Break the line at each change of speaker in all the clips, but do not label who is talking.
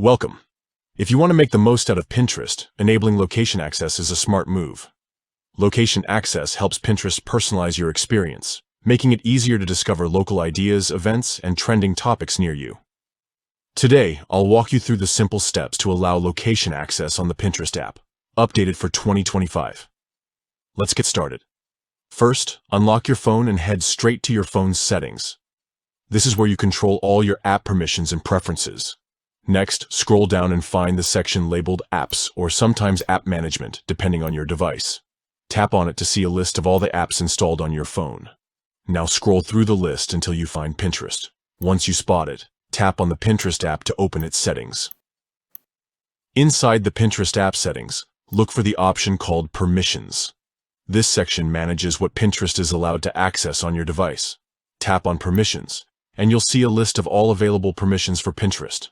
Welcome. If you want to make the most out of Pinterest, enabling location access is a smart move. Location access helps Pinterest personalize your experience, making it easier to discover local ideas, events, and trending topics near you. Today, I'll walk you through the simple steps to allow location access on the Pinterest app, updated for 2025. Let's get started. First, unlock your phone and head straight to your phone's settings. This is where you control all your app permissions and preferences. Next, scroll down and find the section labeled Apps or sometimes App Management, depending on your device. Tap on it to see a list of all the apps installed on your phone. Now scroll through the list until you find Pinterest. Once you spot it, tap on the Pinterest app to open its settings. Inside the Pinterest app settings, look for the option called Permissions. This section manages what Pinterest is allowed to access on your device. Tap on Permissions, and you'll see a list of all available permissions for Pinterest.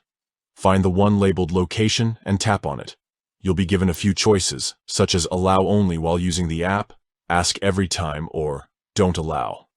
Find the one labeled Location and tap on it. You'll be given a few choices, such as Allow Only while using the app, Ask Every Time, or Don't Allow.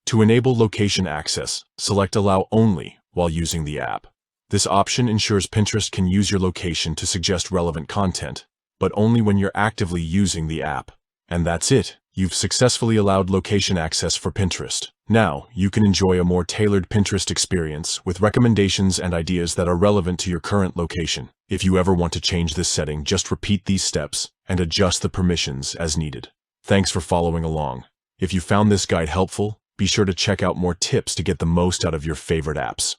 To enable location access, select Allow Only while using the app. This option ensures Pinterest can use your location to suggest relevant content, but only when you're actively using the app. And that's it. You've successfully allowed location access for Pinterest. Now, you can enjoy a more tailored Pinterest experience with recommendations and ideas that are relevant to your current location. If you ever want to change this setting, just repeat these steps and adjust the permissions as needed. Thanks for following along. If you found this guide helpful, be sure to check out more tips to get the most out of your favorite apps.